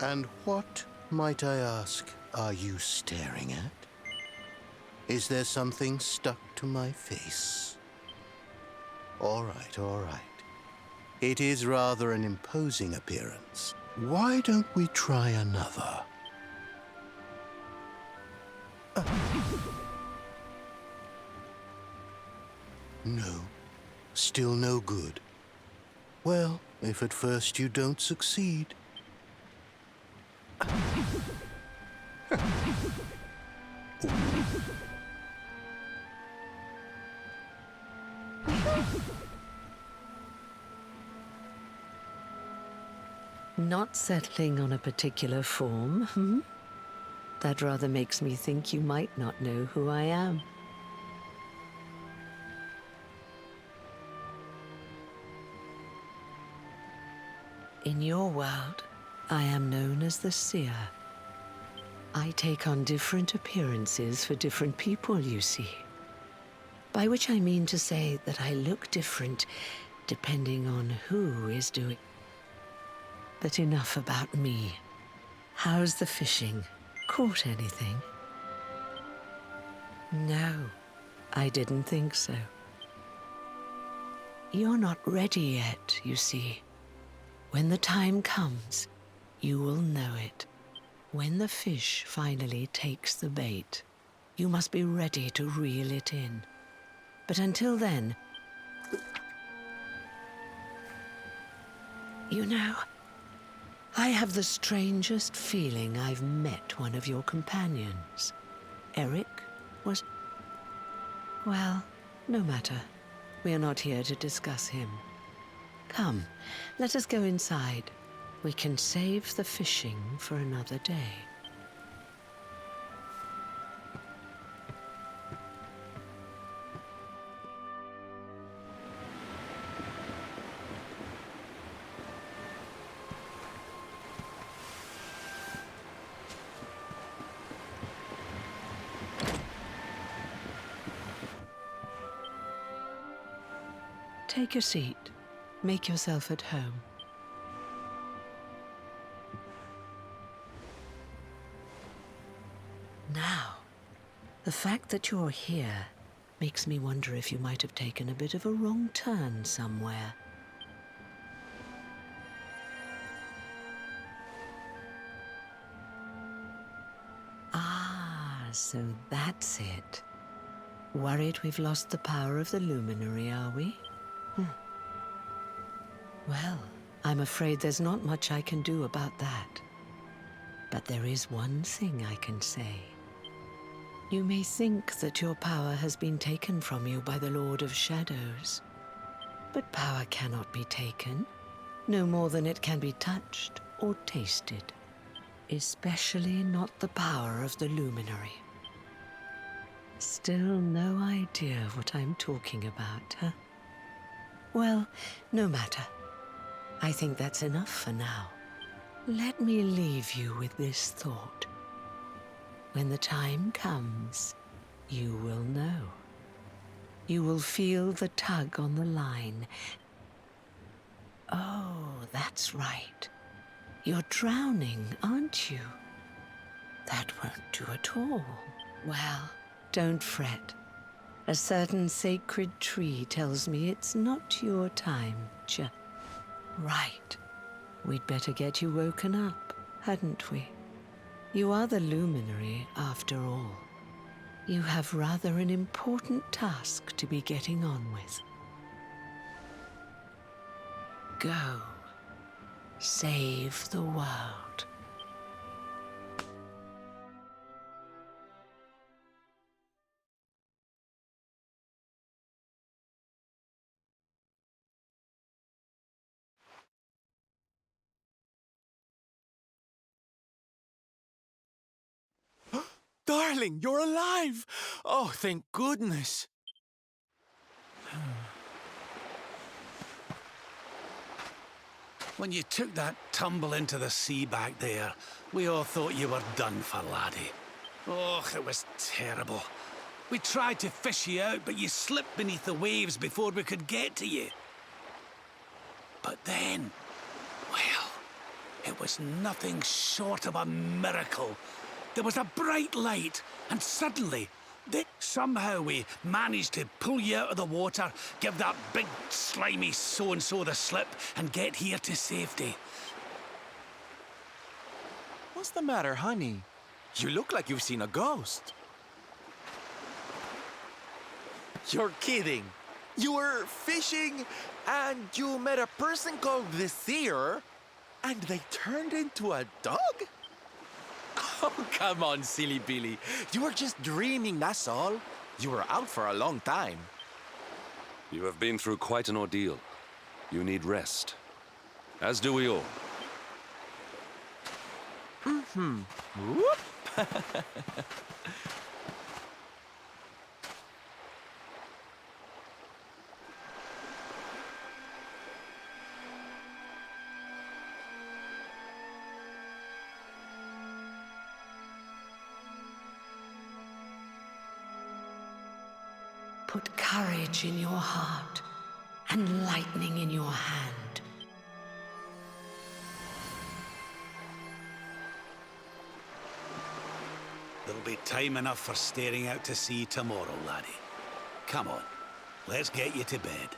And what, might I ask, are you staring at? Is there something stuck to my face? All right, all right. It is rather an imposing appearance. Why don't we try another? No, still no good. Well, if at first you don't succeed. Not settling on a particular form, hmm? That rather makes me think you might not know who I am. In your world, I am known as the Seer. I take on different appearances for different people, you see. By which I mean to say that I look different depending on who is doing. But enough about me. How's the fishing? Caught anything? No, I didn't think so. You're not ready yet, you see. When the time comes, you will know it. When the fish finally takes the bait, you must be ready to reel it in. But until then, you know, I have the strangest feeling I've met one of your companions. Eric was... Well, no matter. We are not here to discuss him. Come, let us go inside. We can save the fishing for another day. Take a seat. Make yourself at home. Now, the fact that you're here makes me wonder if you might have taken a bit of a wrong turn somewhere. Ah, so that's it. Worried we've lost the power of the luminary, are we? Well, I'm afraid there's not much I can do about that. But there is one thing I can say. You may think that your power has been taken from you by the Lord of Shadows. But power cannot be taken, no more than it can be touched or tasted. Especially not the power of the luminary. Still no idea what I'm talking about, huh? Well, no matter. I think that's enough for now. Let me leave you with this thought. When the time comes, you will know. You will feel the tug on the line. Oh, that's right. You're drowning, aren't you? That won't do at all. Well, don't fret. A certain sacred tree tells me it's not your time, Right. We'd better get you woken up, hadn't we? You are the luminary, after all. You have rather an important task to be getting on with. Go. Save the world. Darling, you're alive! Oh, thank goodness. When you took that tumble into the sea back there, we all thought you were done for, laddie. Oh, it was terrible. We tried to fish you out, but you slipped beneath the waves before we could get to you. But then, well, It was nothing short of a miracle. There was a bright light, and suddenly, somehow we managed to pull you out of the water, give that big, slimy so-and-so the slip, and get here to safety. What's the matter, honey? You look like you've seen a ghost. You're kidding. You were fishing, and you met a person called the Seer, and they turned into a dog? Oh, come on, silly Billy. You were just dreaming, that's all. You were out for a long time. You have been through quite an ordeal. You need rest. As do we all. Whoop. Put courage in your heart and lightning in your hand. There'll be time enough for staring out to sea tomorrow, laddie. Come on, let's get you to bed.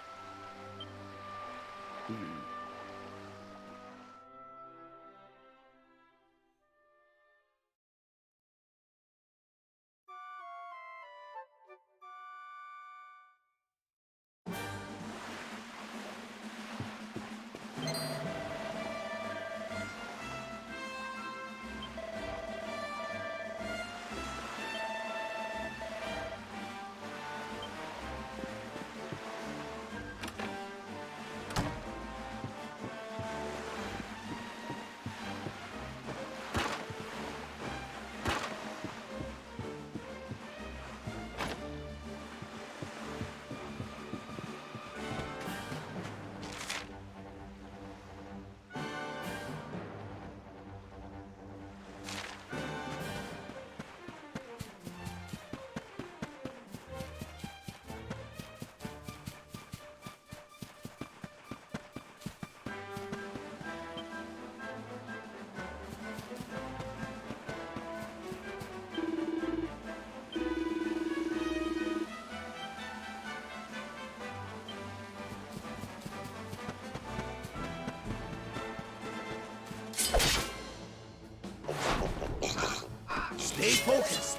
Stay focused.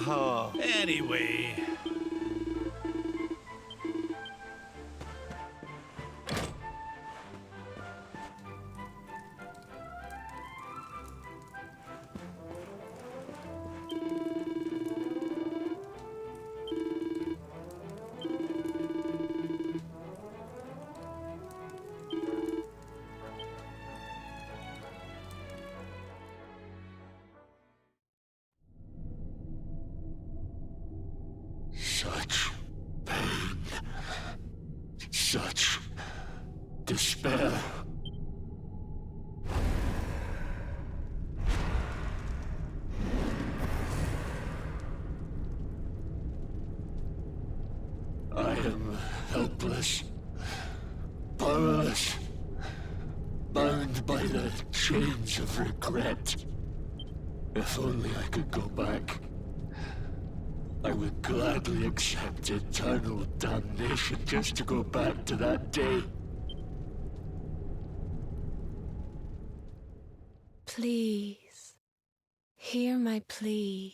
Oh, anyway. despair. I am helpless, powerless, bound by the chains of regret. If only I could go back, I would gladly accept eternal damnation just to go back to that day. Please, hear my plea.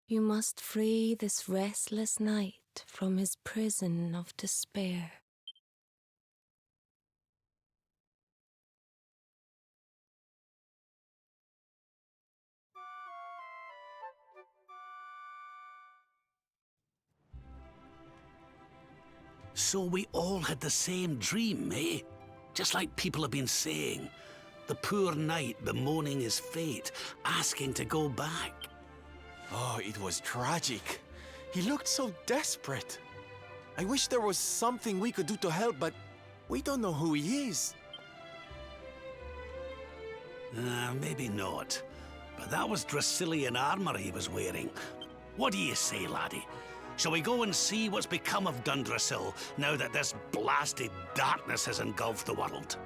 You must free this restless knight from his prison of despair. So we all had the same dream, eh? Just like people have been saying. The poor knight bemoaning his fate, asking to go back. Oh, it was tragic. He looked so desperate. I wish there was something we could do to help, but we don't know who he is. Maybe not. But that was Dracilian armor he was wearing. What do you say, laddie? Shall we go and see what's become of Dundrasil now that this blasted darkness has engulfed the world?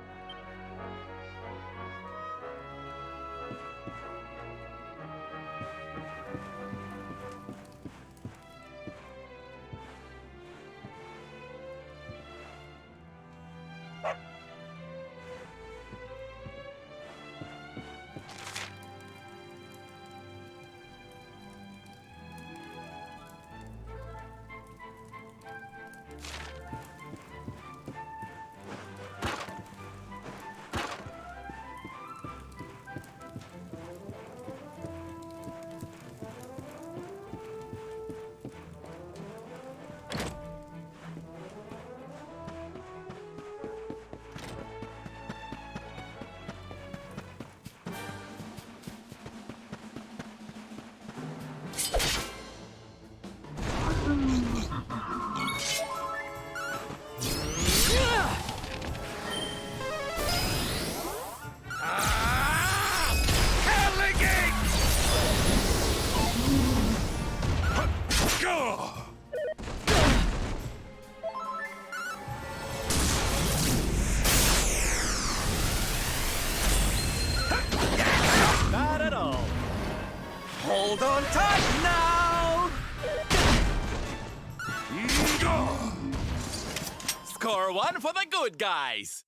Not at all. Hold on tight now! Score one for the good guys!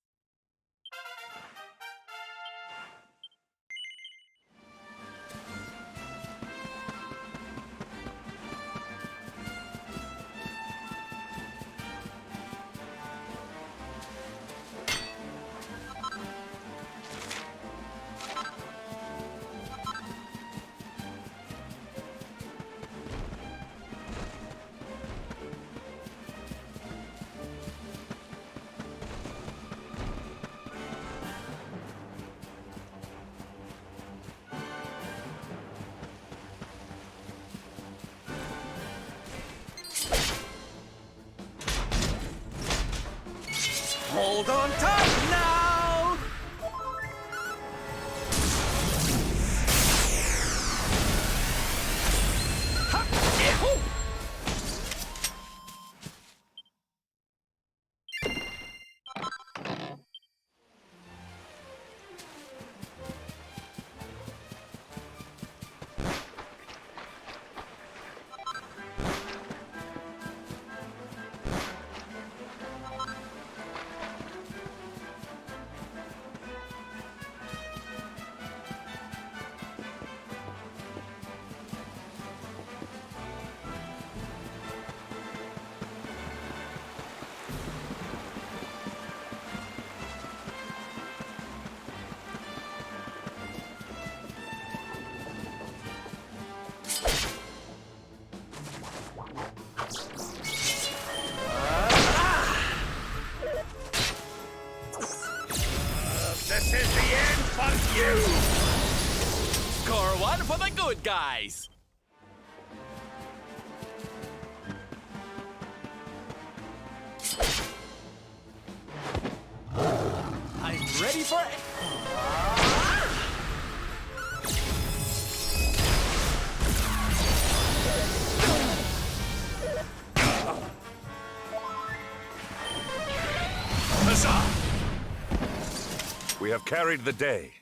Hold on tight now! Ha! Yahoo! This is the end for you! Score one for the good guys! Ready for... Huzzah! We have carried the day.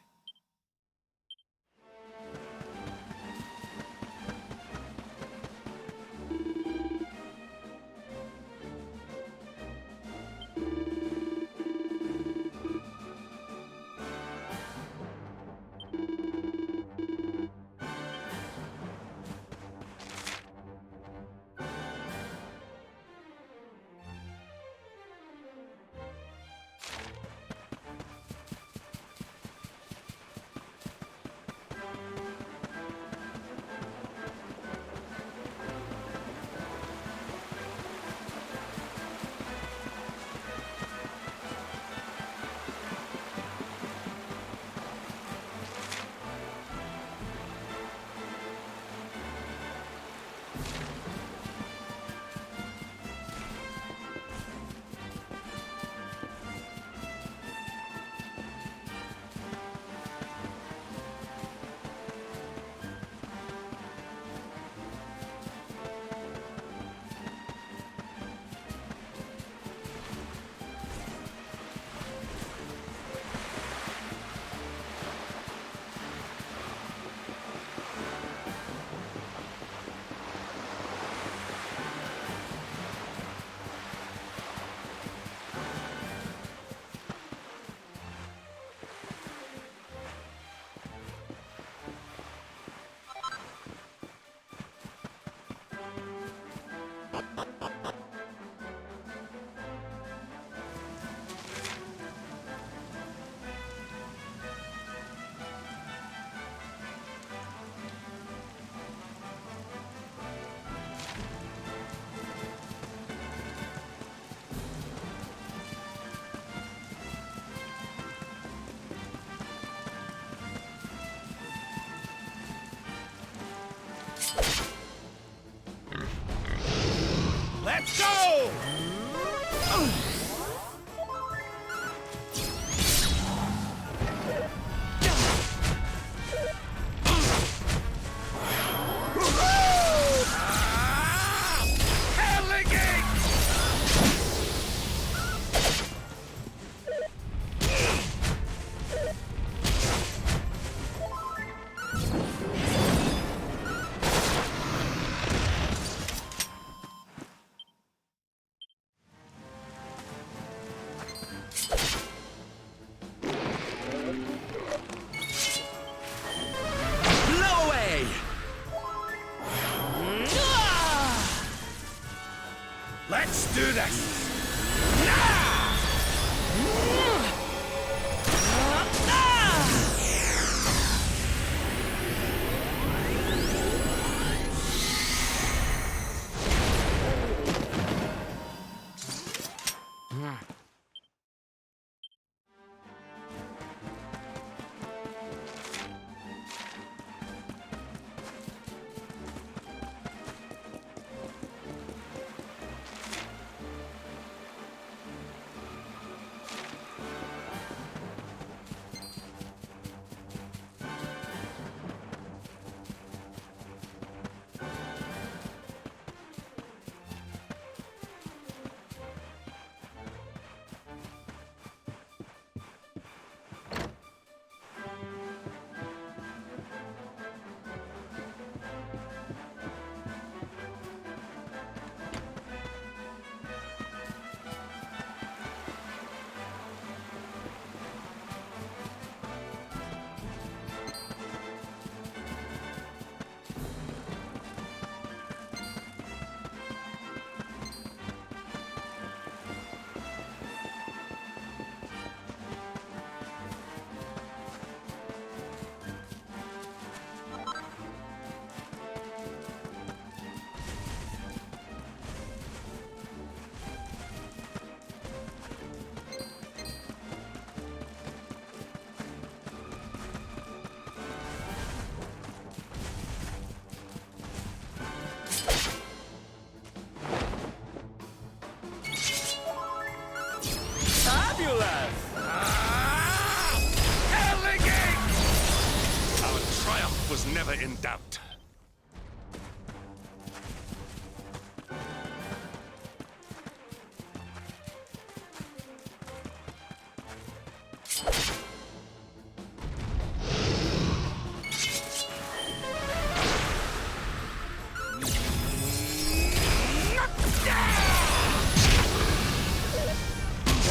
Let's go! Let's do this! Fabulous! Yourself was never in doubt.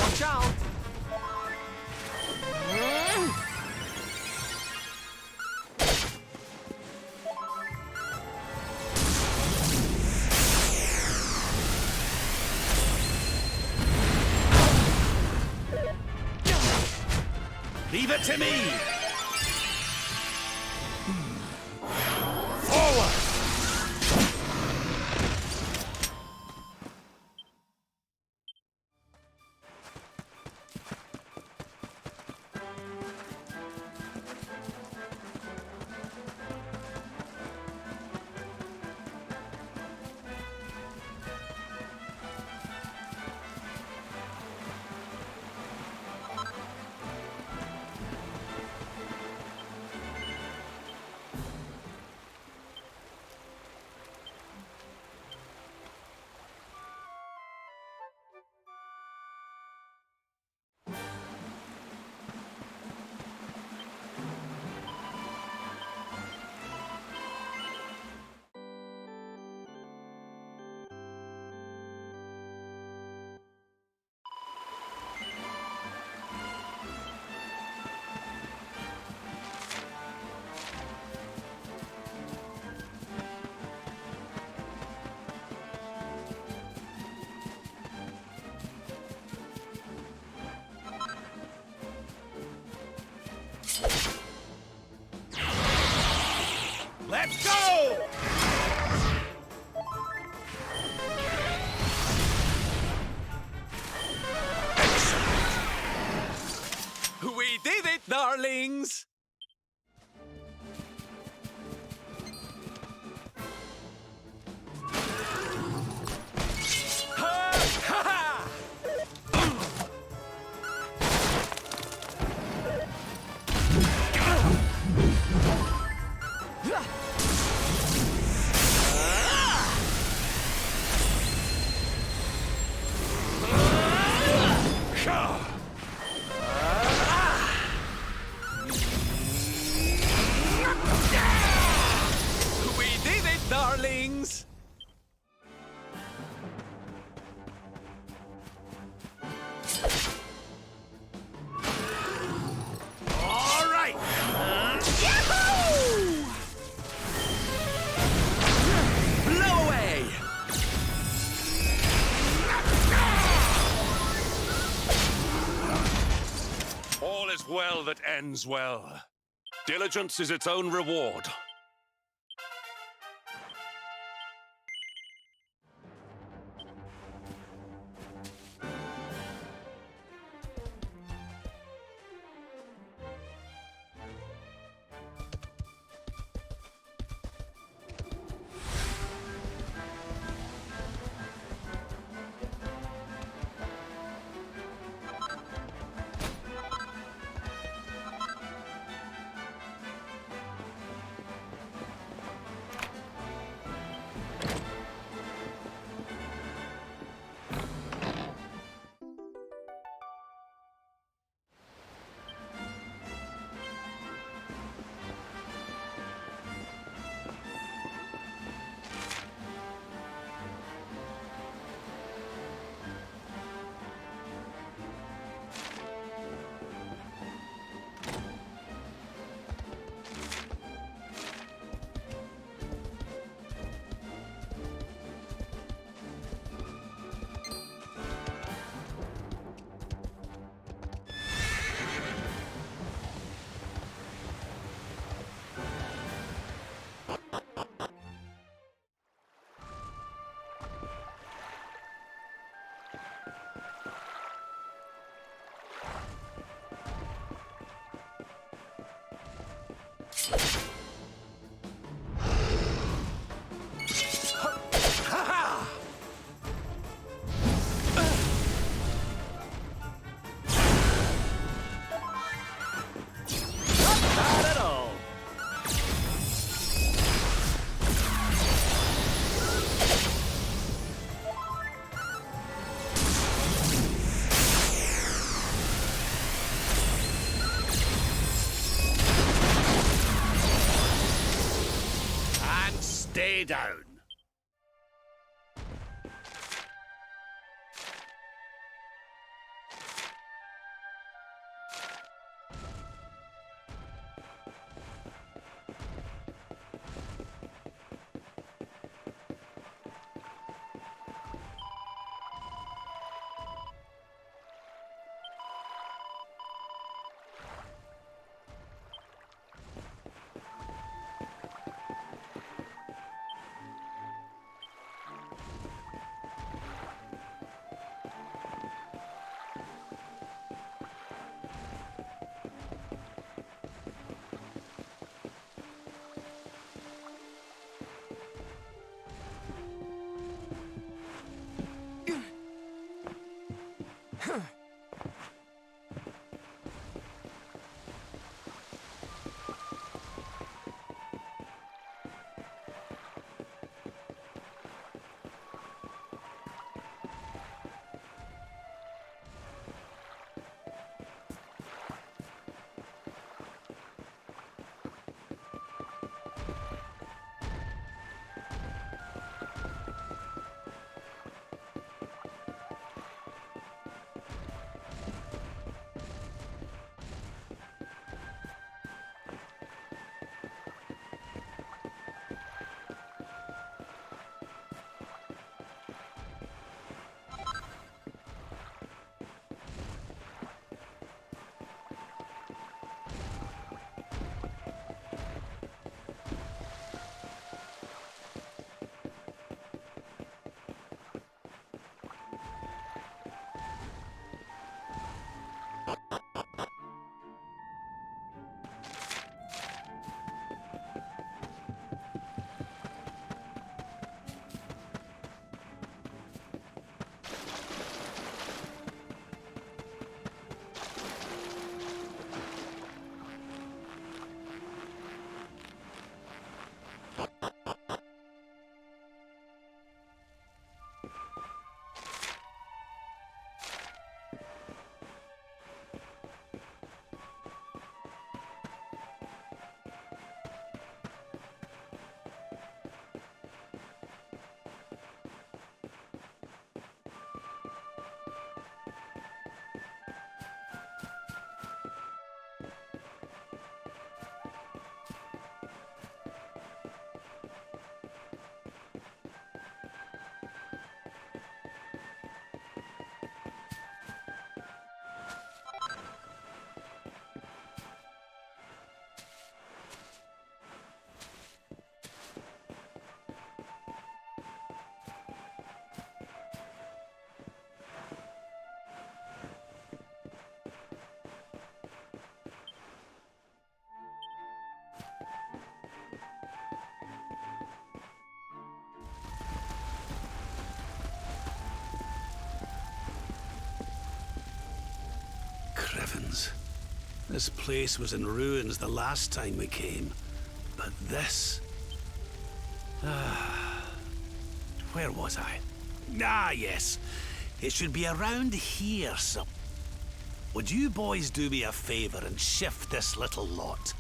Watch out! Leave it to me! Let's go! We did it, darlings! Darlings! All right! Yahoo! Blow away! All is well that ends well. Diligence is its own reward. Stay down. Crivens. This place was in ruins the last time we came. But this... where was I? Ah, yes. It should be around here, so... Would you boys do me a favor and shift this little lot?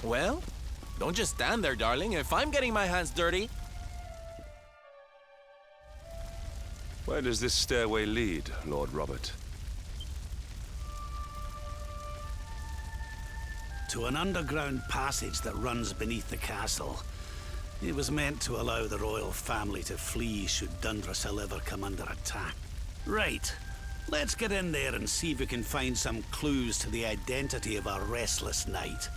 Well, don't just stand there, darling. If I'm getting my hands dirty... Where does this stairway lead, Lord Robert? To an underground passage that runs beneath the castle. It was meant to allow the royal family to flee should Dundrasil ever come under attack. Right. Let's get in there and see if we can find some clues to the identity of our restless knight.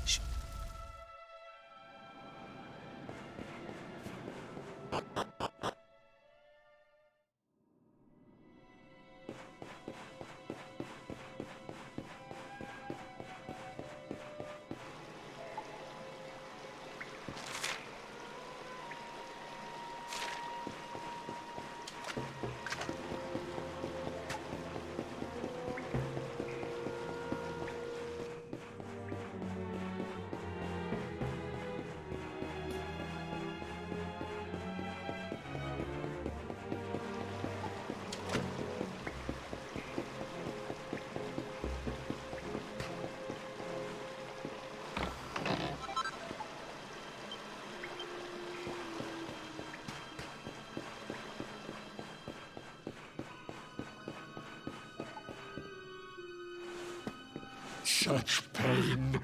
Such pain.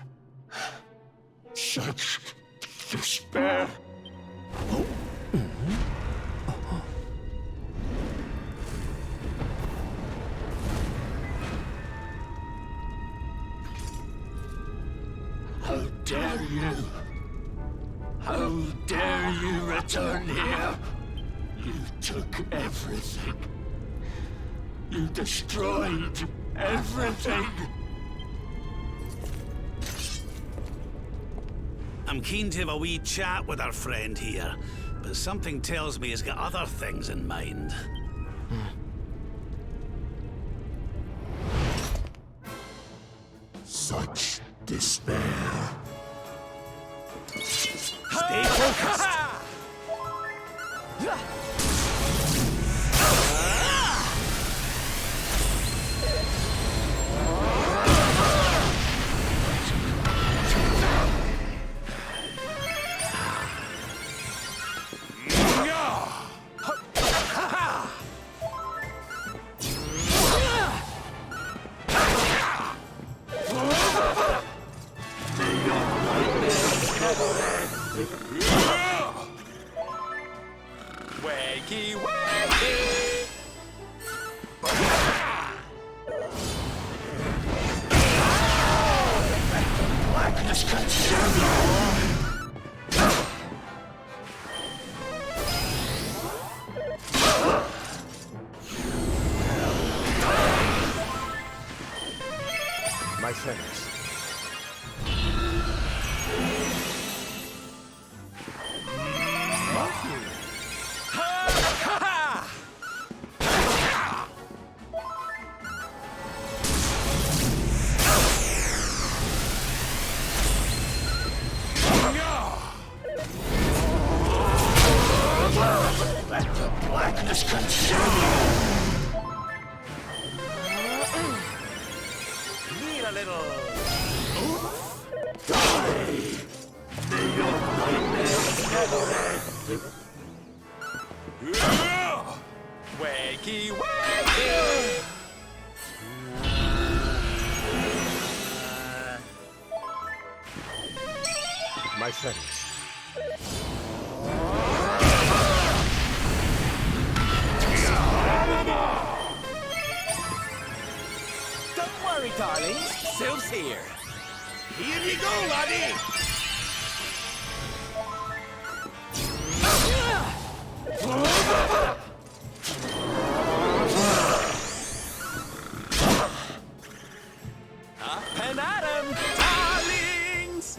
Such despair. How dare you? How dare you return here? You took everything. You destroyed everything. I'm keen to have a wee chat with our friend here, but something tells me he's got other things in mind. Such despair. Stay focused! Wakey, wakey! Blackness consume you. My thanks. Let the blackness consume you. Need a little. Die. May your nightmares never end. Wakey, wakey! My thanks. Don't worry, darling. Sylph's here. Here you go, laddie! Up and at 'em, darlings!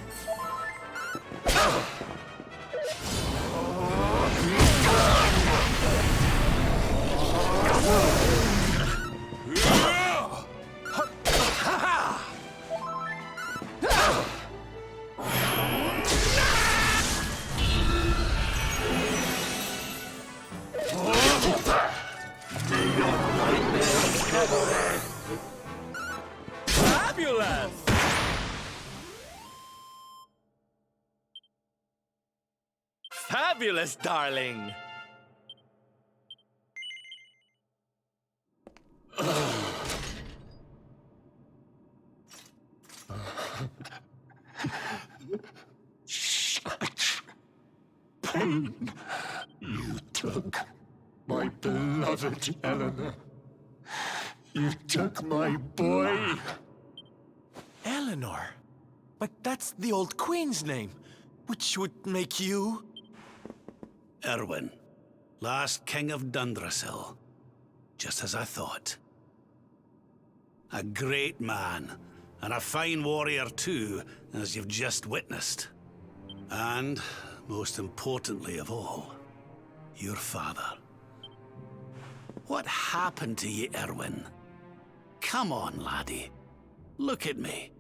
Fabulous! Fabulous, darling! Such pain. You took my beloved Eleanor. You took my boy. Eleanor? But that's the old queen's name, which would make you... Erwin, last king of Dundrasil. Just as I thought. A great man, and a fine warrior too, as you've just witnessed. And, most importantly of all, your father. What happened to you, Erwin? Come on, laddie. Look at me.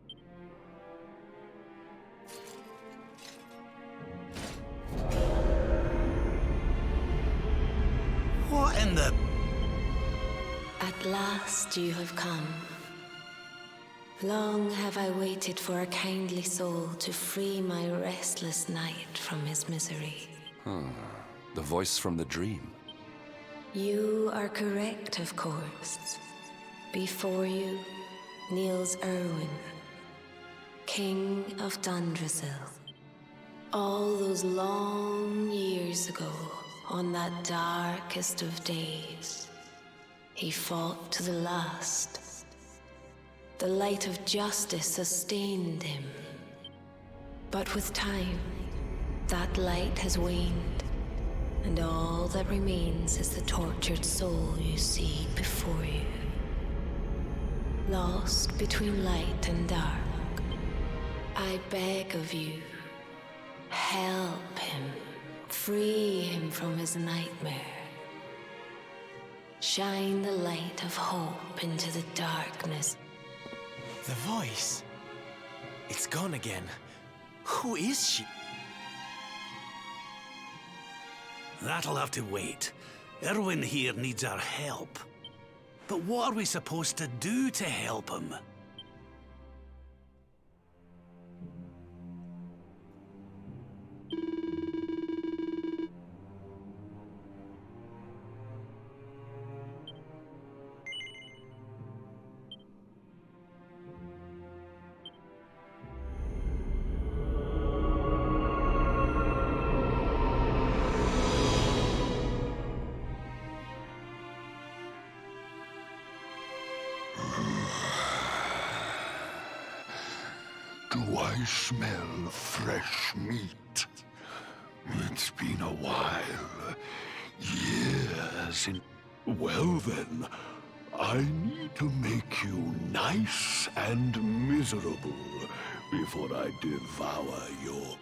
What in the... At last you have come. Long have I waited for a kindly soul to free my restless night from his misery. The voice from the dream. You are correct, of course. Before you kneels Erwin, King of Dundrasil. All those long years ago, on that darkest of days, he fought to the last. The light of justice sustained him. But with time, that light has waned, and all that remains is the tortured soul you see before you. Lost between light and dark, I beg of you, help him, free him from his nightmare. Shine the light of hope into the darkness. The voice. It's gone again. Who is she? That'll have to wait. Erwin here needs our help. But what are we supposed to do to help him? Do I smell fresh meat? It's been a while. Years. Well then, I need to make you nice and miserable before I devour your...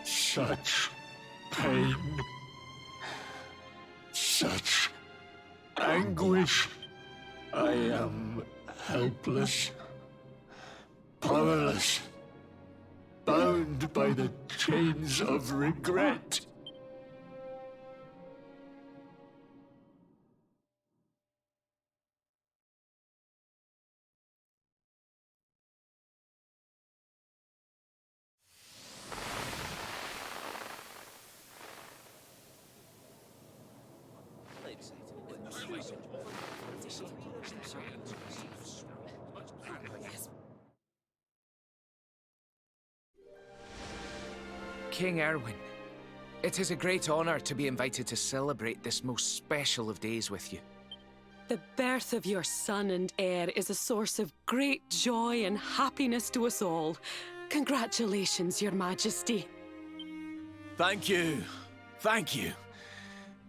Such pain. Such anguish. I am helpless, powerless, bound by the chains of regret. King Erwin, it is a great honor to be invited to celebrate this most special of days with you. The birth of your son and heir is a source of great joy and happiness to us all. Congratulations, Your Majesty. Thank you. Thank you.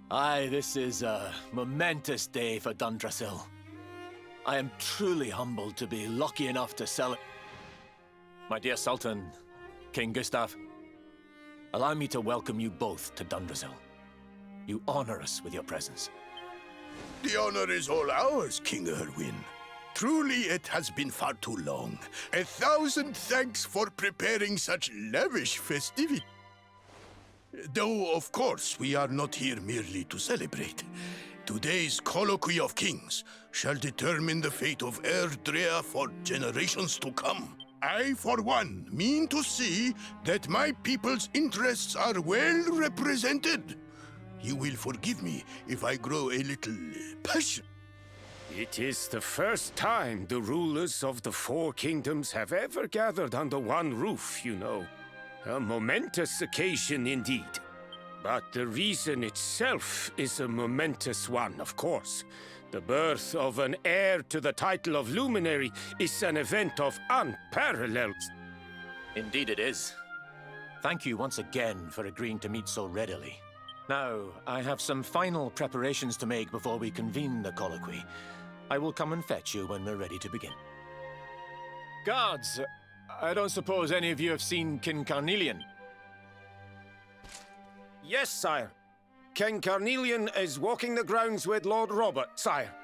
Aye, this is a momentous day for Dundrasil. I am truly humbled to be lucky enough to celebrate. My dear Sultan, King Gustav, allow me to welcome you both to Dundrasil. You honor us with your presence. The honor is all ours, King Erwin. Truly, it has been far too long. 1,000 thanks for preparing such lavish festivity. Though, of course, we are not here merely to celebrate. Today's colloquy of kings shall determine the fate of Erdrea for generations to come. I, for one, mean to see that my people's interests are well represented. You will forgive me if I grow a little passionate. It is the first time the rulers of the Four Kingdoms have ever gathered under one roof, you know. A momentous occasion indeed. But the reason itself is a momentous one, of course. The birth of an heir to the title of Luminary is an event of unparalleled. Indeed it is. Thank you once again for agreeing to meet so readily. Now, I have some final preparations to make before we convene the colloquy. I will come and fetch you when we're ready to begin. Guards, I don't suppose any of you have seen King Carnelian? Yes, sire. King Carnelian is walking the grounds with Lord Robert, sire.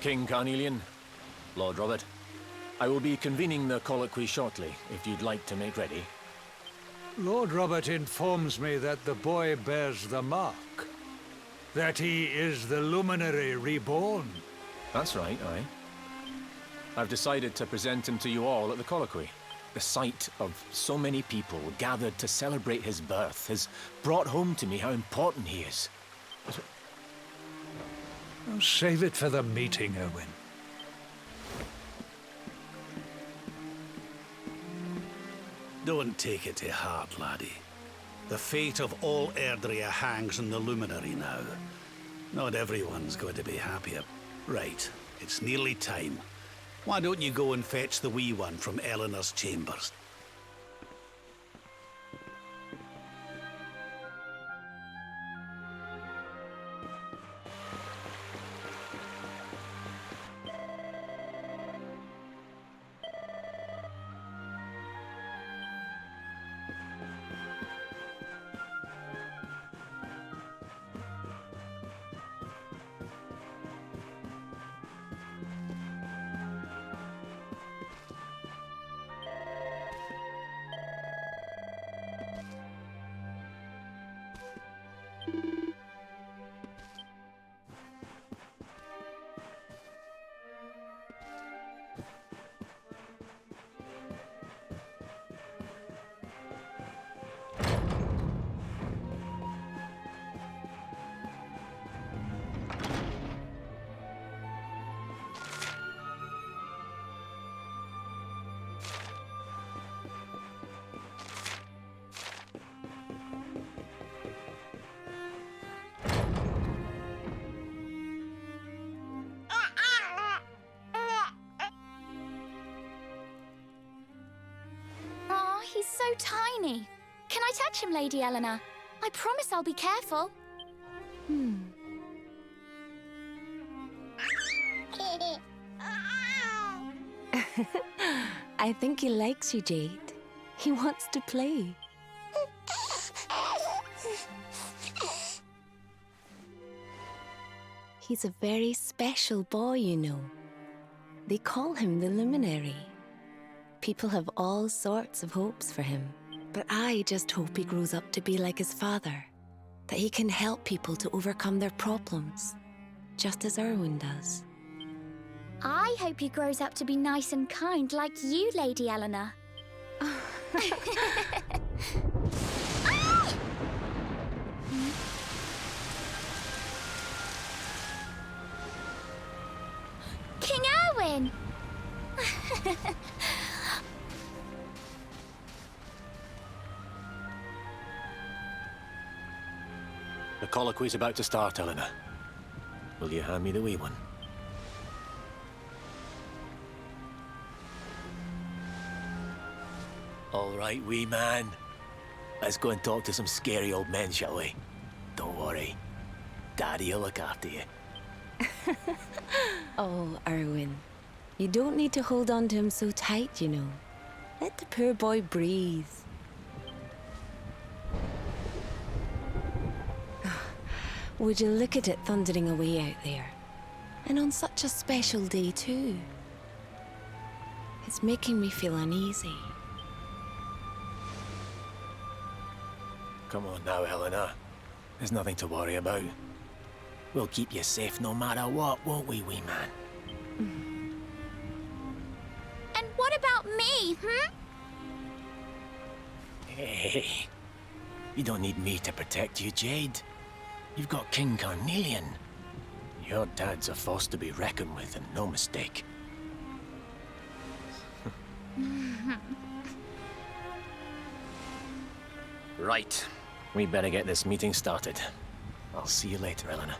King Carnelian, Lord Robert. I will be convening the colloquy shortly, if you'd like to make ready. Lord Robert informs me that the boy bears the mark. That he is the luminary reborn. That's right, aye. I've decided to present him to you all at the colloquy. The sight of so many people gathered to celebrate his birth has brought home to me how important he is. Oh, save it for the meeting, Owen. Don't take it to heart, laddie. The fate of all Erdrea hangs on the luminary now. Not everyone's going to be happy. Right, it's nearly time. Why don't you go and fetch the wee one from Eleanor's chambers? He's so tiny. Can I touch him, Lady Eleanor? I promise I'll be careful. I think he likes you, Jade. He wants to play. He's a very special boy, you know. They call him the Luminary. People have all sorts of hopes for him. But I just hope he grows up to be like his father. That he can help people to overcome their problems. Just as Erwin does. I hope he grows up to be nice and kind like you, Lady Eleanor. King Erwin! The colloquy's about to start, Eleanor. Will you hand me the wee one? All right, wee man. Let's go and talk to some scary old men, shall we? Don't worry. Daddy'll look after you. Oh, Erwin. You don't need to hold on to him so tight, you know. Let the poor boy breathe. Would you look at it thundering away out there? And on such a special day, too. It's making me feel uneasy. Come on now, Eleanor. There's nothing to worry about. We'll keep you safe no matter what, won't we, wee man? And what about me, Hey, you don't need me to protect you, Jade. You've got King Carnelian. Your dad's a force to be reckoned with, and no mistake. Right. We better get this meeting started. I'll see you later, Eleanor.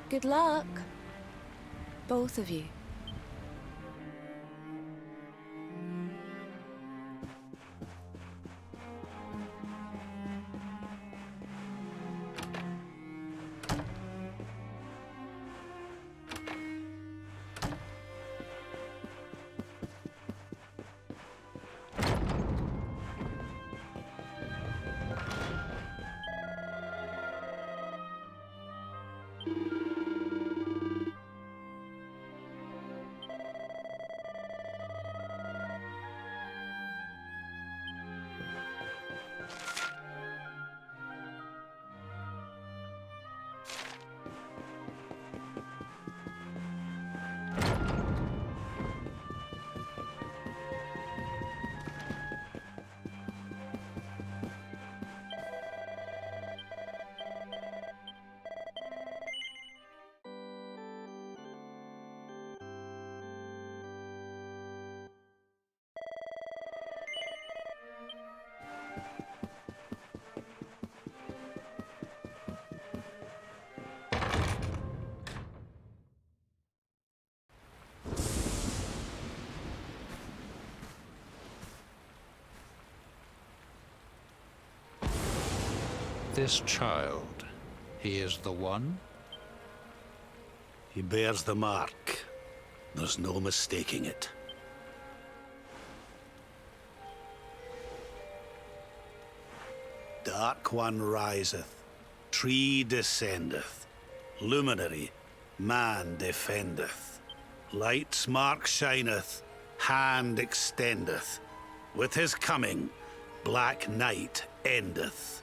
Good luck. Both of you. this child? He is the one? He bears the mark. There's no mistaking it. Dark One riseth, tree descendeth, luminary, man defendeth. Light's mark shineth, hand extendeth. With his coming, black night endeth.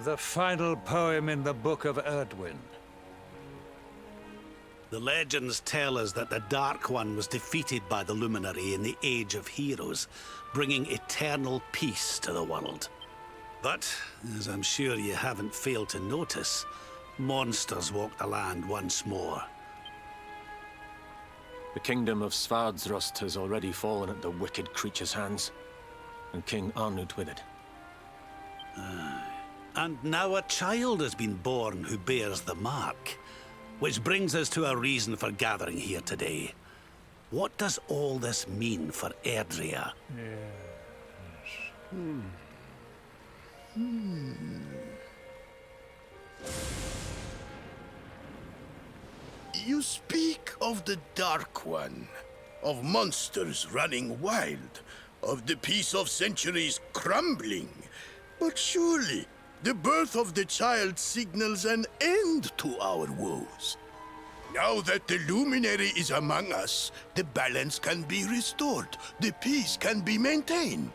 The final poem in the Book of Erdwin. The legends tell us that the Dark One was defeated by the Luminary in the Age of Heroes, bringing eternal peace to the world. But, as I'm sure you haven't failed to notice, monsters walk the land once more. The kingdom of Svardsrust has already fallen at the wicked creature's hands, and King Arnut with it. And now a child has been born who bears the mark. Which brings us to a reason for gathering here today. What does all this mean for Erdrea? You speak of the Dark One, of monsters running wild, of the peace of centuries crumbling. But surely, the birth of the child signals an end to our woes. Now that the Luminary is among us, the balance can be restored, the peace can be maintained.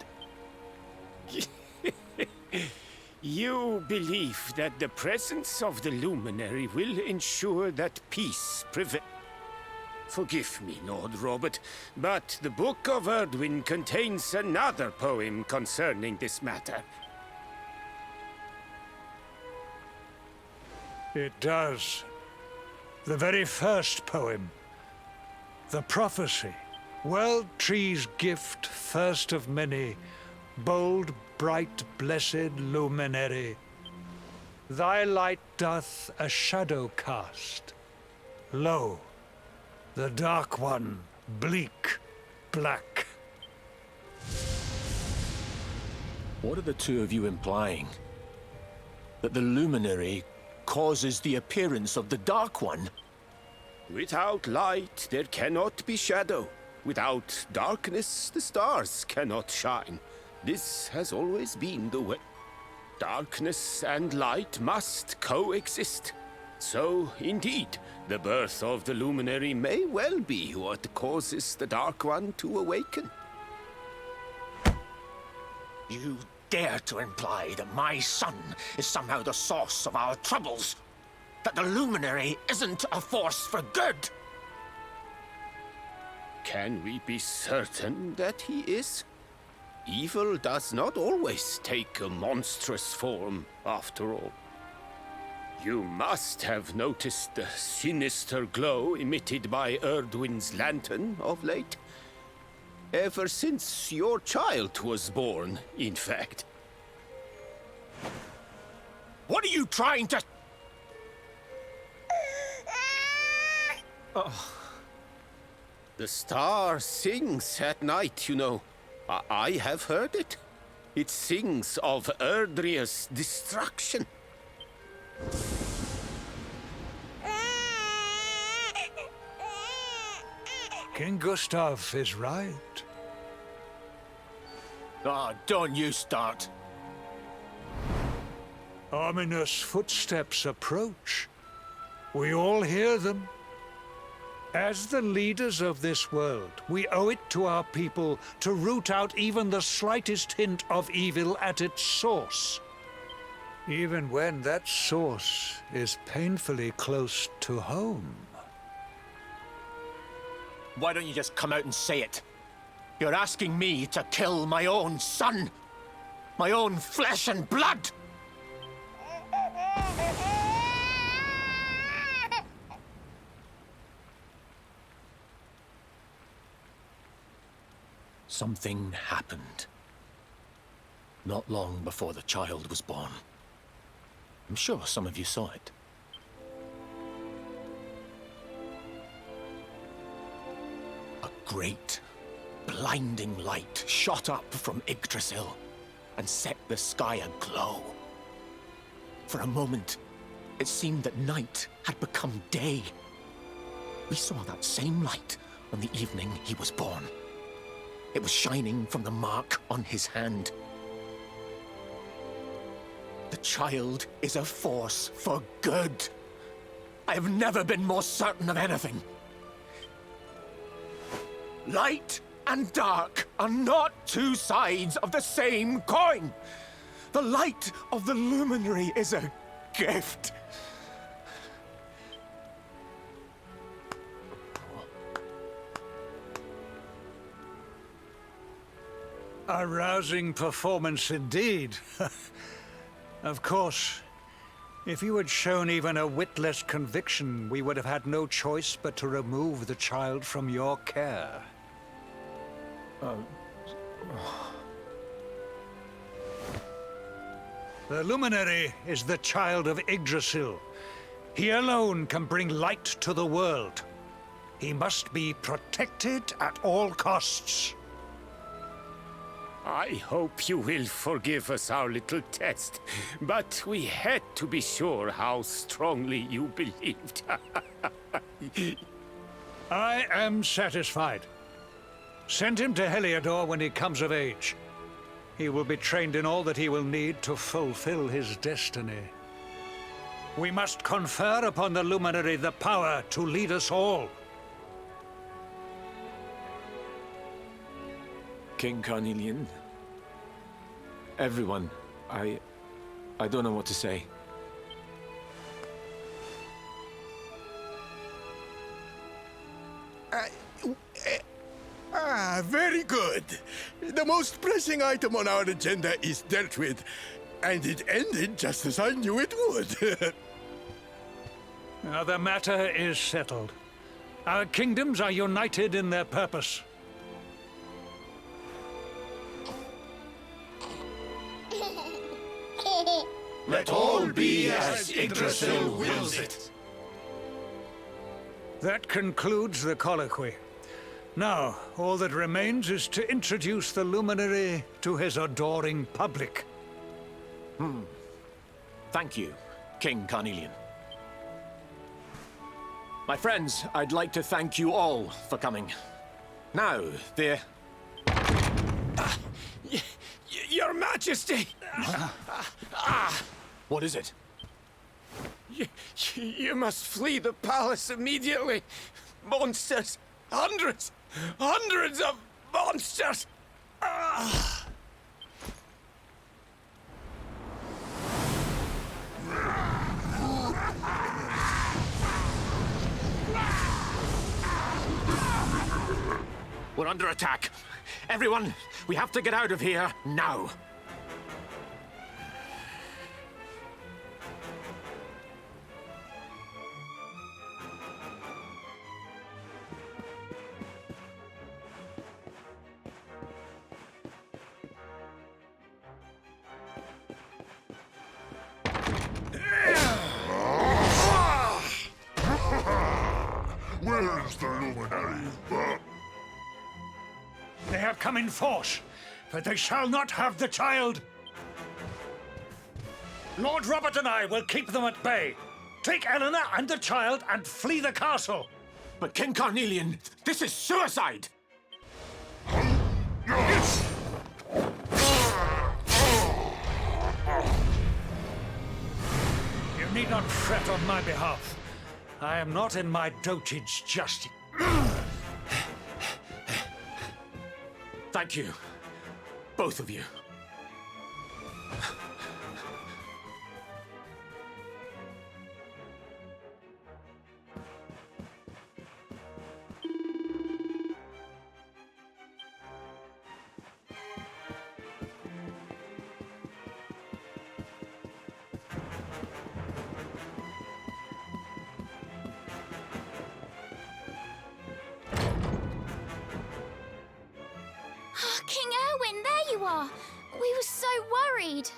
You believe that the presence of the Luminary will ensure that peace prevails. Forgive me, Lord Robert, but the Book of Erdwin contains another poem concerning this matter. It does. The very first poem. The prophecy. World tree's gift, first of many. Bold, bright, blessed luminary. Thy light doth a shadow cast. Lo, the Dark One, bleak, black. What are the two of you implying? That the Luminary causes the appearance of the Dark One? Without light, there cannot be shadow. Without darkness, the stars cannot shine. This has always been the way. Darkness and light must coexist. So, indeed, the birth of the Luminary may well be what causes the Dark One to awaken. You dare to imply that my son is somehow the source of our troubles? That the Luminary isn't a force for good? Can we be certain that he is? Evil does not always take a monstrous form, after all. You must have noticed the sinister glow emitted by Erdwin's lantern of late. Ever since your child was born, in fact. What are you trying to... Oh. The star sings at night, you know. I have heard it. It sings of Erdrea's destruction. King Gustav is right. Ah, don't you start. Ominous footsteps approach. We all hear them. As the leaders of this world, we owe it to our people to root out even the slightest hint of evil at its source. Even when that source is painfully close to home. Why don't you just come out and say it? You're asking me to kill my own son. My own flesh and blood. Something happened. Not long before the child was born. I'm sure some of you saw it. A great, blinding light shot up from Yggdrasil and set the sky aglow. For a moment, it seemed that night had become day. We saw that same light on the evening he was born. It was shining from the mark on his hand. The child is a force for good. I have never been more certain of anything. Light and dark are not two sides of the same coin. The light of the luminary is a gift. A rousing performance indeed. Of course, if you had shown even a whit less conviction, we would have had no choice but to remove the child from your care. The Luminary is the child of Yggdrasil. He alone can bring light to the world. He must be protected at all costs. I hope you will forgive us our little test, but we had to be sure how strongly you believed. I am satisfied. Send him to Heliodor when he comes of age. He will be trained in all that he will need to fulfill his destiny. We must confer upon the Luminary the power to lead us all. King Carnelian. Everyone, I don't know what to say. Very good. The most pressing item on our agenda is dealt with, and it ended just as I knew it would. Now the matter is settled. Our kingdoms are united in their purpose. Let all be as Yggdrasil wills it. That concludes the colloquy. Now, all that remains is to introduce the Luminary to his adoring public. Thank you, King Carnelian. My friends, I'd like to thank you all for coming. Now, Your Majesty! What is it? You must flee the palace immediately. Monsters! Hundreds of monsters! We're under attack. Everyone, we have to get out of here now. Where is the Luminary? They have come in force, but they shall not have the child. Lord Robert and I will keep them at bay. Take Eleanor and the child and flee the castle. But King Carnelian, this is suicide! You need not fret on my behalf. I am not in my dotage just yet. Thank you, both of you. King Erwin, there you are! We were so worried.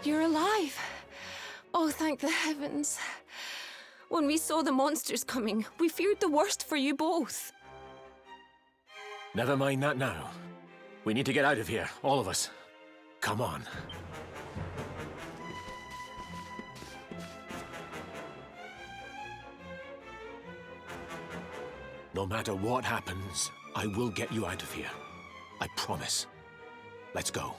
You're alive. Oh, thank the heavens. When we saw the monsters coming, we feared the worst for you both. Never mind that now. We need to get out of here, all of us. Come on. No matter what happens, I will get you out of here. I promise. Let's go.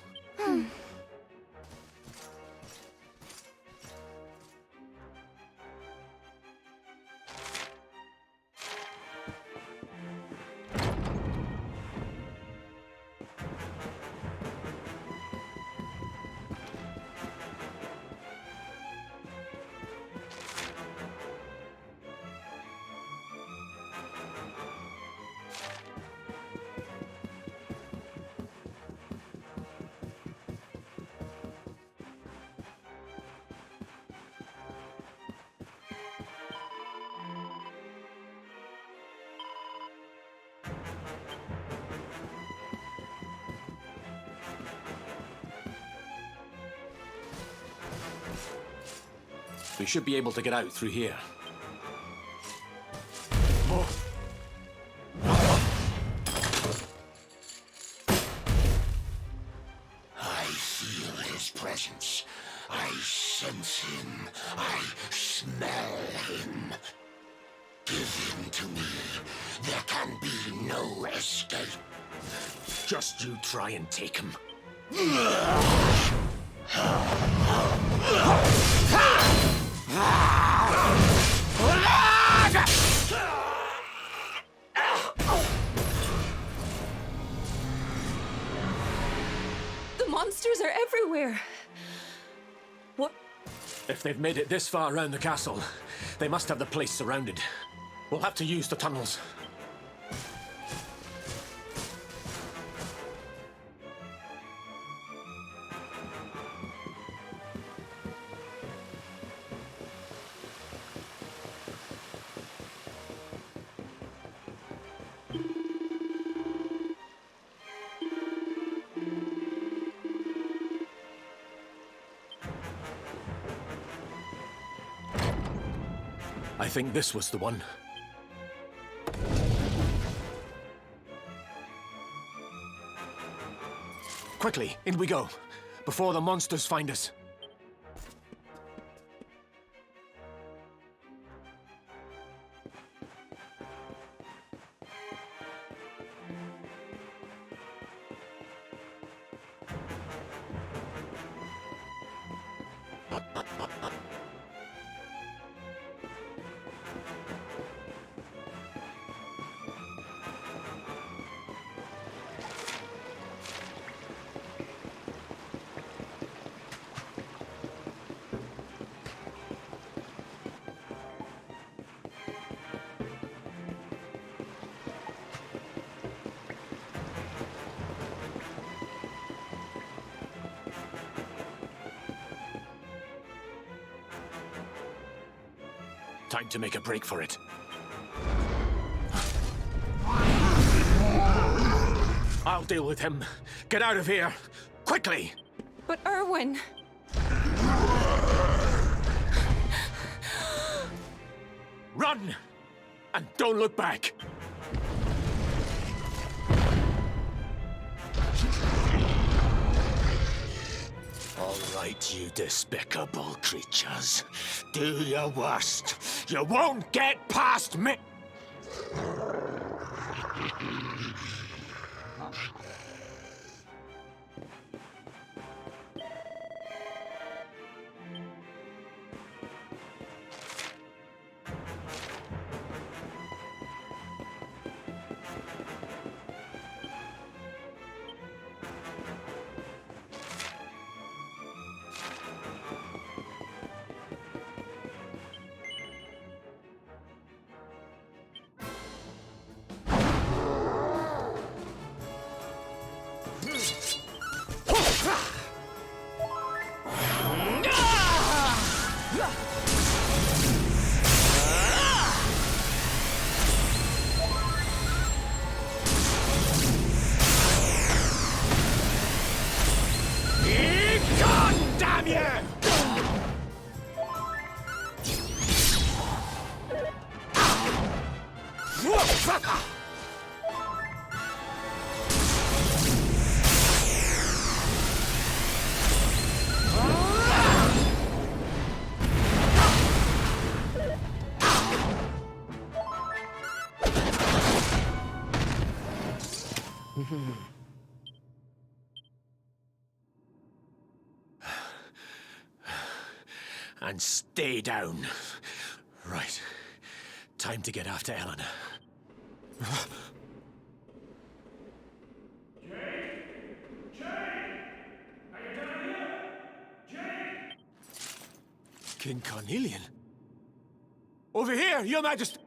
We should be able to get out through here. I feel his presence. I sense him. I smell him. Give him to me. There can be no escape. Just you try and take him. The monsters are everywhere. What? If they've made it this far around the castle, they must have the place surrounded. We'll have to use the tunnels. I think this was the one. Quickly, in we go, before the monsters find us. Time to make a break for it. I'll deal with him. Get out of here, quickly! But Erwin... Run! And don't look back! All right, you despicable creatures. Do your worst. You won't get past me! and stay down. Right. Time to get after Eleanor. King Carnelian? Over here, Your Majesty!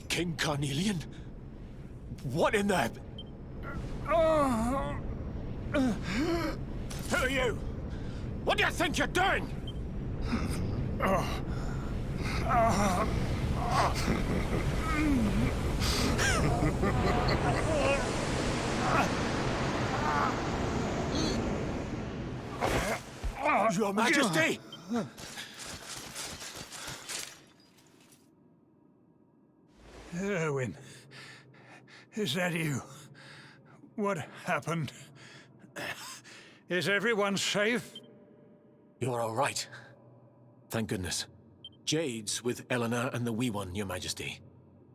King Carnelian? What in the... Who are you? What do you think you're doing? Your Majesty! Erwin, is that you? What happened? Is everyone safe? You're all right. Thank goodness. Jade's with Eleanor and the wee one, Your Majesty.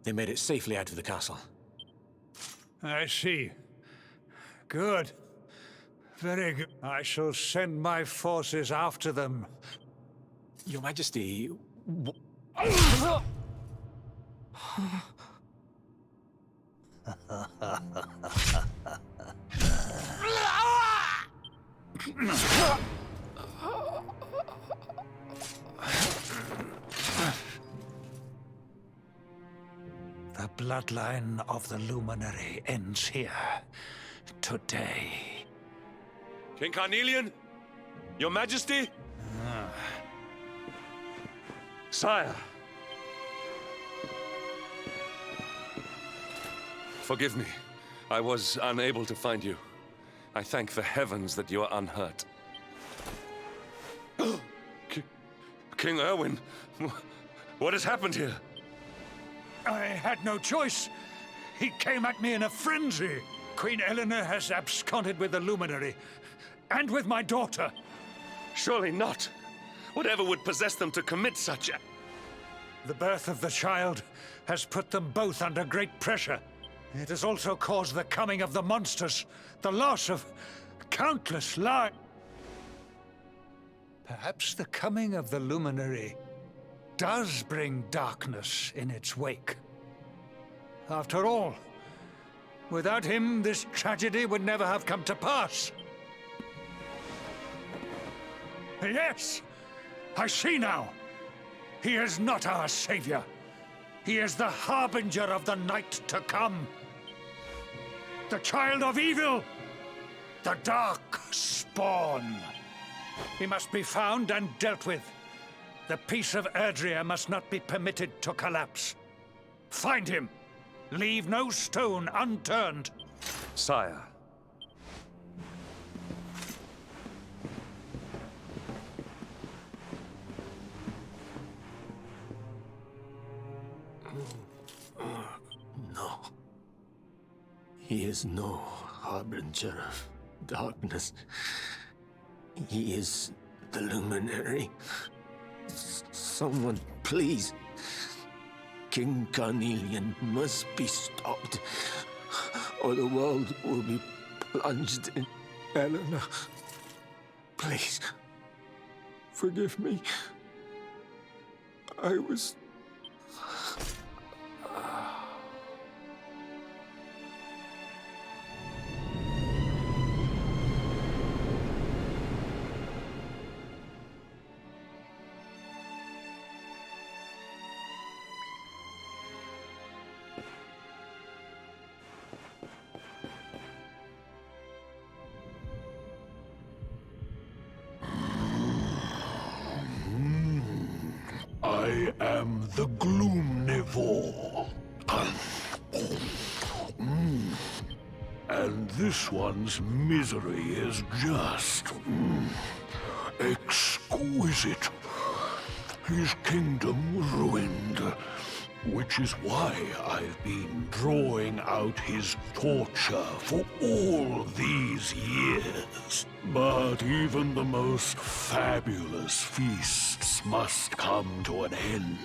They made it safely out of the castle. I see. Good. Very good. I shall send my forces after them. Your Majesty... The bloodline of the Luminary ends here. Today. King Carnelian? Your Majesty? Sire. Forgive me. I was unable to find you. I thank the heavens that you are unhurt. King Erwin, what has happened here? I had no choice. He came at me in a frenzy. Queen Eleanor has absconded with the Luminary, and with my daughter. Surely not. Whatever would possess them to commit such a... The birth of the child has put them both under great pressure. It has also caused the coming of the monsters, the loss of countless lives. Perhaps the coming of the Luminary does bring darkness in its wake. After all, without him, this tragedy would never have come to pass. Yes, I see now. He is not our savior. He is the harbinger of the night to come. The child of evil. The dark spawn. He must be found and dealt with. The peace of Erdrea must not be permitted to collapse. Find him. Leave no stone unturned. Sire. No. He is no harbinger of darkness. He is the Luminary. Someone, please. King Carnelian must be stopped, or the world will be plunged in Eleanor. Please, forgive me. I was... I am the Gloomnivore. And this one's misery is just exquisite. His kingdom ruined, Which is why I've been drawing out his torture for all these years. But even the most fabulous feasts must come to an end.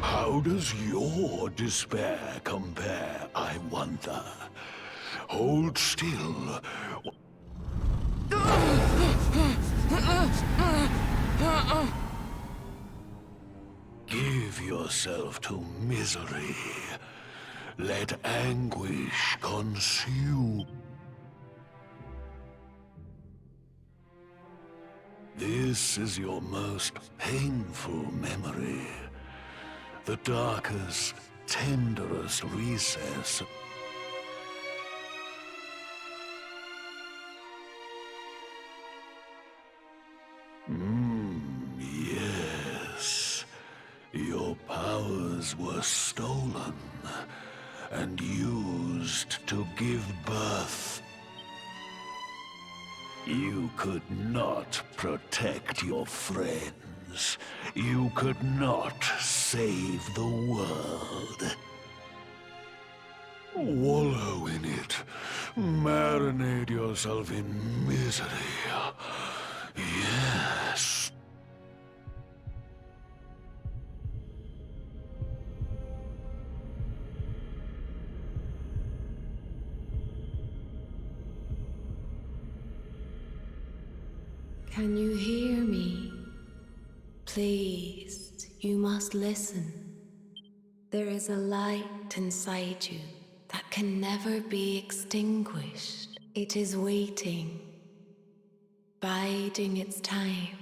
How does your despair compare, I wonder? Hold still. Give yourself to misery. Let anguish consume. This is your most painful memory. The darkest, tenderest recess. Yes. Your powers were stolen and used to give birth. You could not protect your friends. You could not save the world. Wallow in it. Marinate yourself in misery. Yes. Can you hear me? Please, you must listen. There is a light inside you that can never be extinguished. It is waiting, biding its time.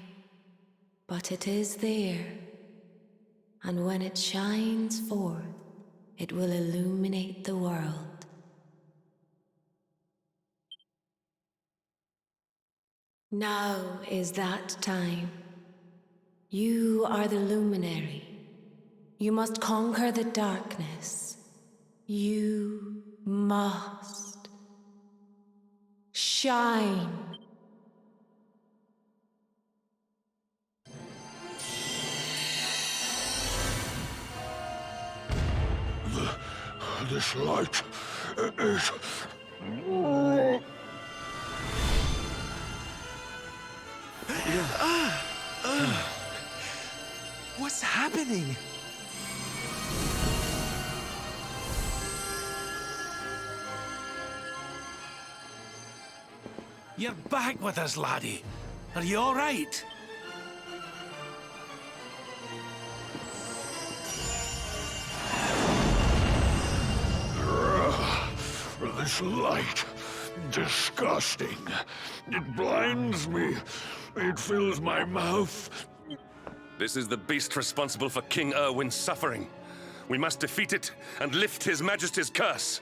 But it is there, and when it shines forth, it will illuminate the world. Now is that time. You are the luminary. You must conquer the darkness. You must shine. This light is... What's happening? You're back with us, laddie. Are you all right? This light, disgusting. It blinds me. It fills my mouth. This is the beast responsible for King Erwin's suffering. We must defeat it and lift His Majesty's curse.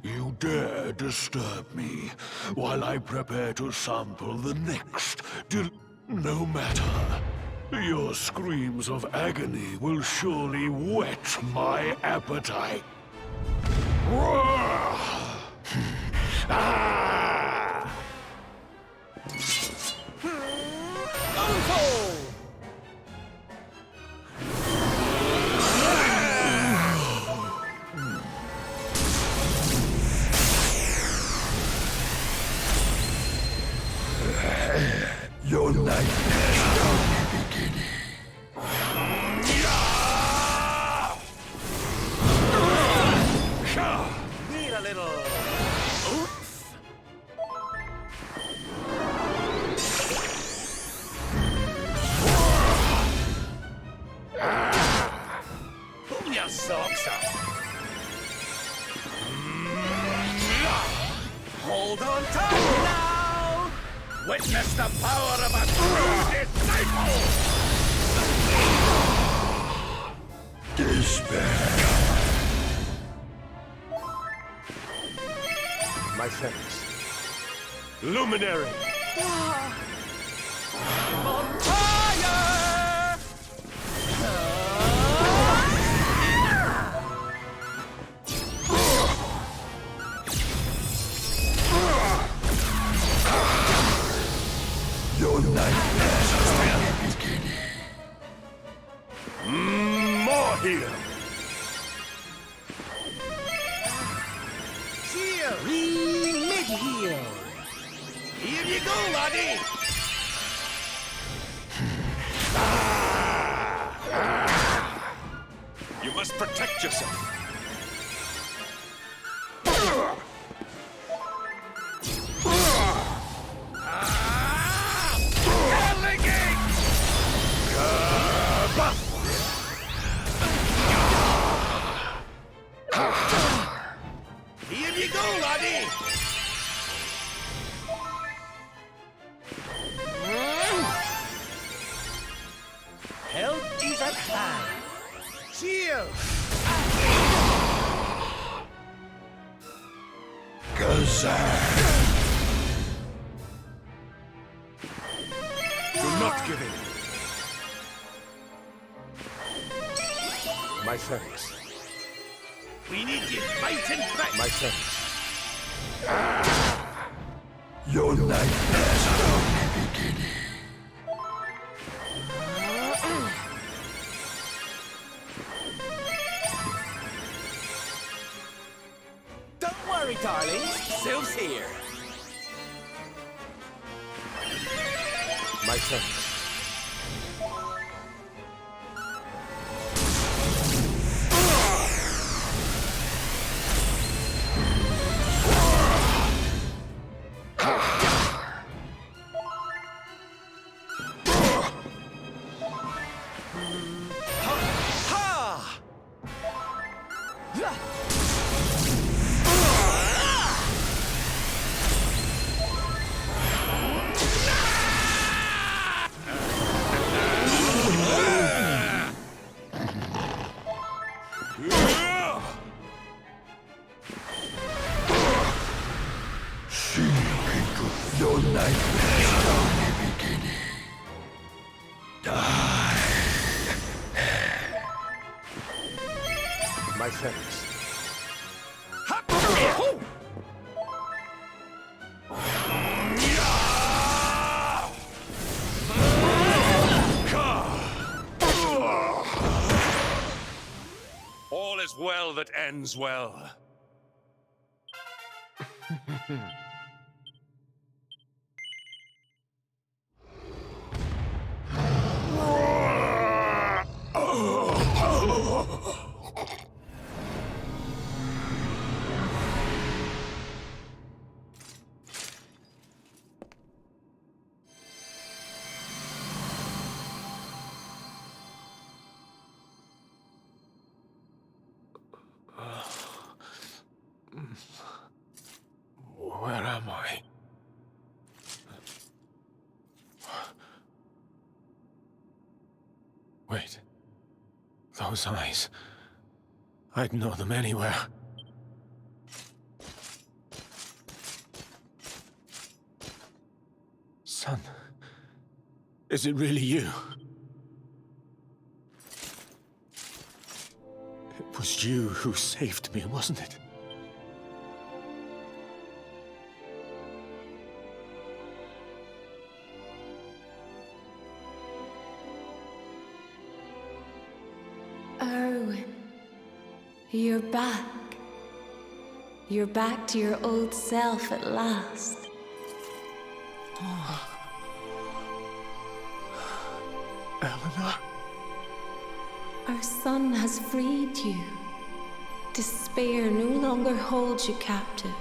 You dare disturb me while I prepare to sample the next. No matter. Your screams of agony will surely whet my appetite. Your nightmares are only beginning. Need a little oomph. Pull your socks up. Hold on tight now. Witness the power of a true disciple. Despair. My thanks. Luminary. On fire! nightmares are beginning. More here! Cheer! Mid-heel! Here you go, laddie! You must protect yourself. Here you go, laddie! Help is at hand. Cheers! Do not give in. My thanks. We need you fighting back. My thanks. Your nightmares are only beginning. Don't worry, darlings. Sylph's here. My thanks. Your nightmares are only beginning. Die. My thanks. All is well that ends well. Where am I? Wait. Those eyes. I'd know them anywhere. Son. Is it really you? It was you who saved me, wasn't it? Erwin, you're back. You're back to your old self at last. Eleanor? Our son has freed you. Despair no longer holds you captive.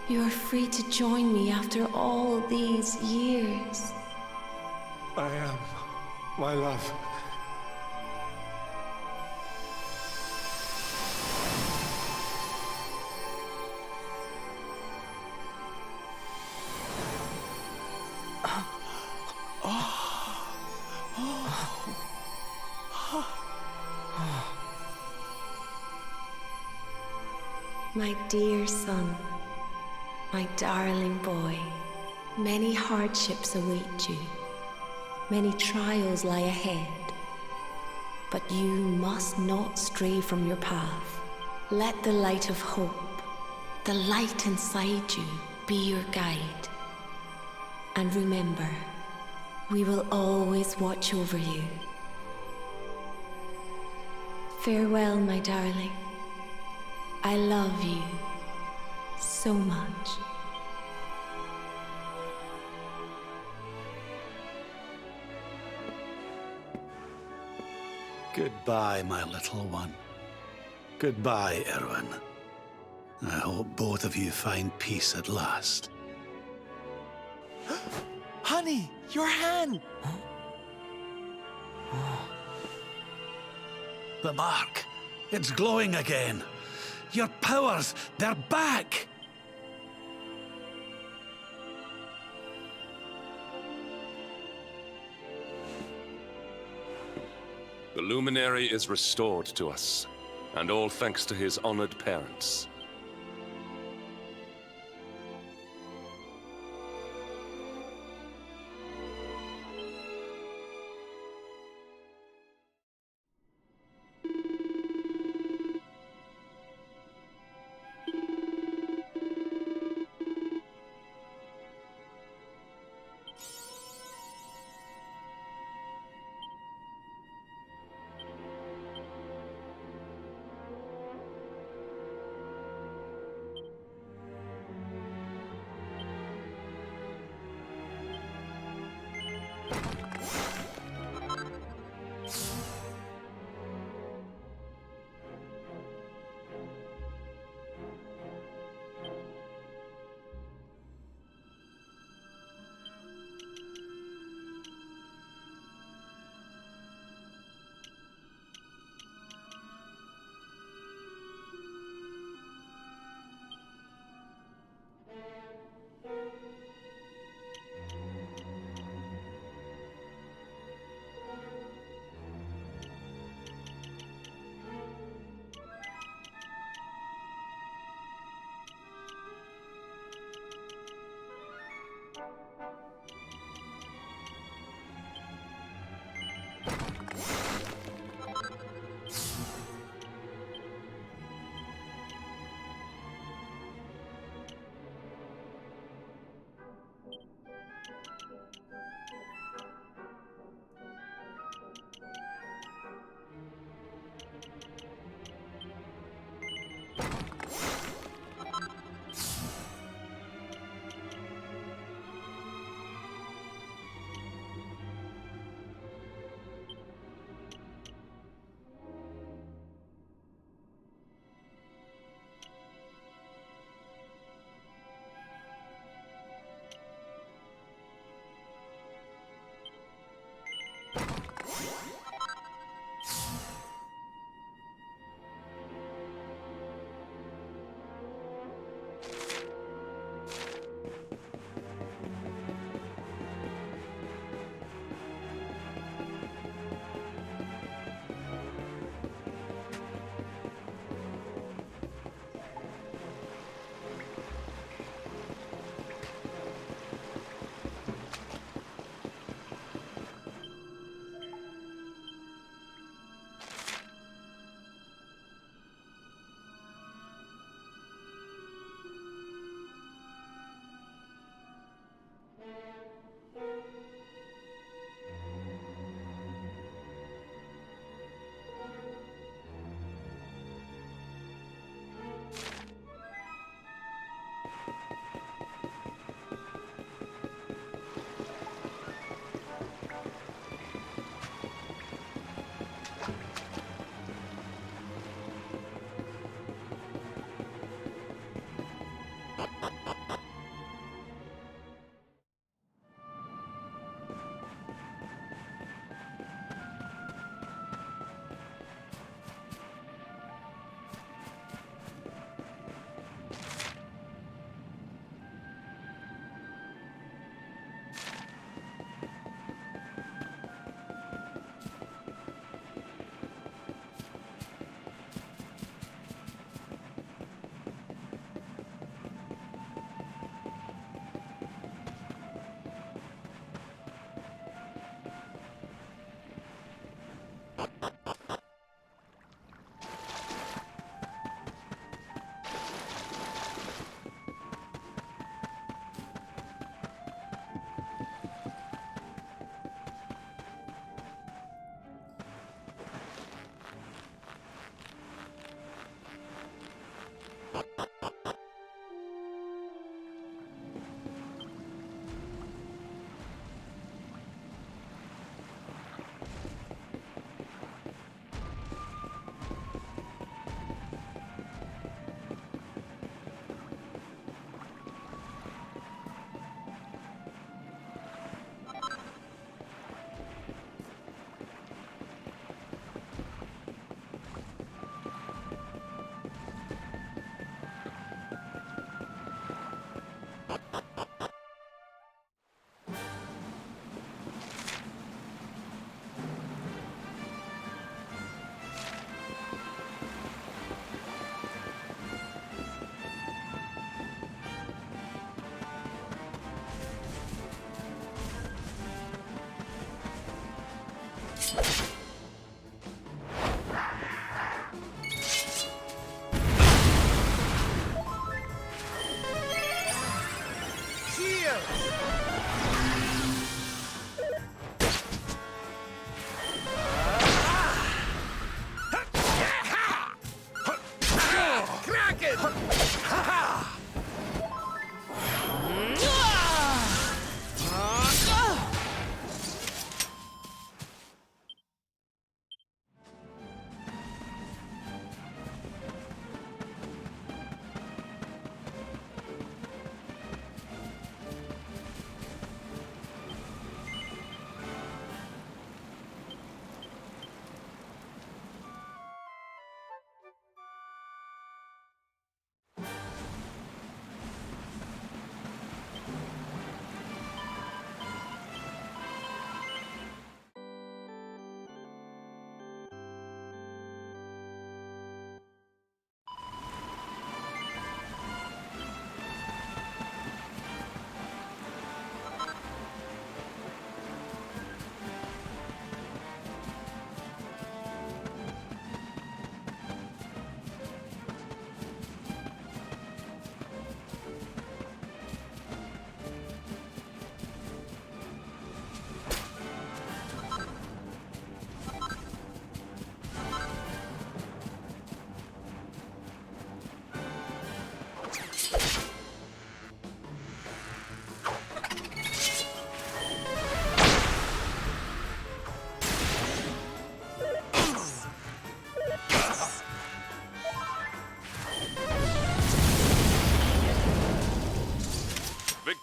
You are free to join me after all these years. I am, my love. My dear son, my darling boy, many hardships await you. Many trials lie ahead. But you must not stray from your path. Let the light of hope, the light inside you, be your guide. And remember, We will always watch over you. Farewell, my darling. I love you so much. Goodbye, my little one. Goodbye, Erwin. I hope both of you find peace at last. Honey, your hand! The mark. It's glowing again. Your powers, they're back! The luminary is restored to us, and all thanks to his honored parents.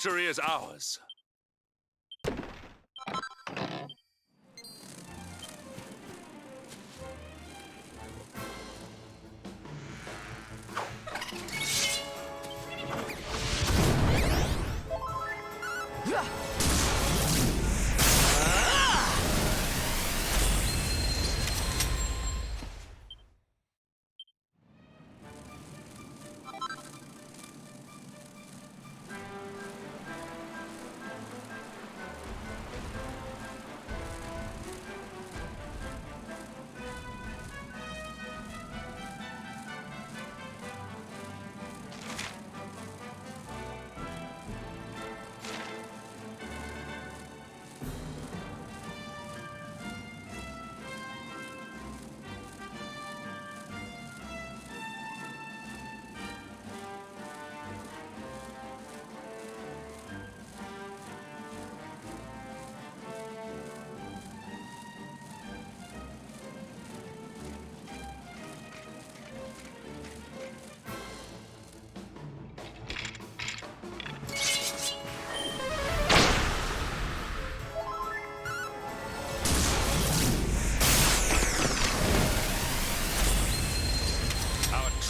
Victory is ours.